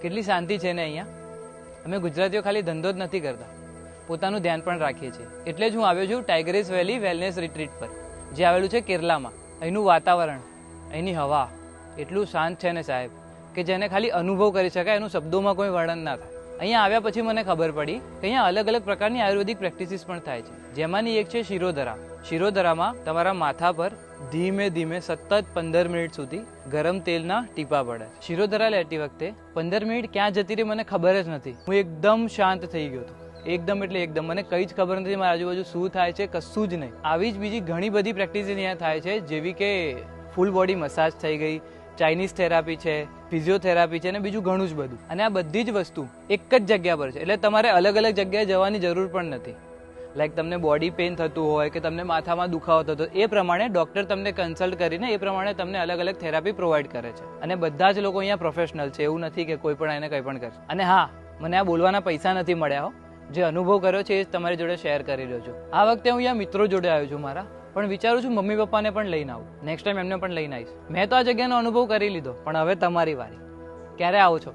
કેટલી શાંતિ છે ને અહીંયા. અમે ગુજરાતીઓ ખાલી ધંધો જ નથી કરતા, પોતાનું ધ્યાન પણ રાખીએ છીએ. એટલે જ હું આવ્યો છું ટાઈગરીસ વેલી વેલનેસ રિટ્રીટ પર, જે આવેલું છે કેરલામાં. અહીંનું વાતાવરણ, અહીંની હવા એટલું શાંત છે ને સાહેબ, કે જેને ખાલી અનુભવ કરી શકાય, એનું શબ્દોમાં કોઈ વર્ણન ના થાય. અહીંયા આવ્યા પછી મને ખબર પડી કે અહીંયા અલગ અલગ પ્રકારની આયુર્વેદિક પ્રેક્ટિસીસ પણ થાય છે. જેમાંની એક છે શિરોધરા. શિરોધરામાં તમારા માથા પર ધીમે ધીમે સતત 15 મિનિટ સુધી ગરમ તેલના ટીપા પડે. શિરોધરા લેતી વખતે 15 મિનિટ ક્યાં જતી રહી મને ખબર જ નથી. હું એકદમ શાંત થઈ ગયો હતો, એકદમ એટલે એકદમ. મને કંઈ જ ખબર નથી મારા આજુબાજુ શું થાય છે, કશું જ નહીં. આવી જ બીજી ઘણી બધી પ્રેક્ટિસ અહીંયા થાય છે, જેવી કે ફૂલ બોડી મસાજ થઈ ગઈ, ચાઇનીઝ થેરાપી છે, ફિઝિયોથેરાપી છે, અને બીજું ઘણું જ બધું. અને આ બધી જ વસ્તુ એક જ જગ્યા પર છે, એટલે તમારે અલગ અલગ જગ્યાએ જવાની જરૂર પણ નથી. લાઈક તમને બોડી પેઇન થતું હોય કે તમને માથામાં દુખાવો થતો, એ પ્રમાણે ડૉક્ટર તમને કન્સલ્ટ કરીને એ પ્રમાણે તમને અલગ અલગ થેરાપી પ્રોવાઈડ કરે છે. અને બધા જ લોકો અહીંયા પ્રોફેશનલ છે, એવું નથી કે કોઈ પણ એને કંઈ પણ કરે. અને હા, મને આ બોલવાના પૈસા નથી મળ્યા હો. જે અનુભવ કર્યો છે એ જ તમારી જોડે શેર કરી રહ્યો છું. આ વખતે હું અહીંયા મિત્રો જોડે આવ્યો છું મારા, પણ વિચારું છું મમ્મી પપ્પાને પણ લઈને આવું. નેક્સ્ટ ટાઈમ એમને પણ લઈને આવીશ. મેં તો આ જગ્યાનો અનુભવ કરી લીધો, પણ હવે તમારી વારી. ક્યારે આવો છો?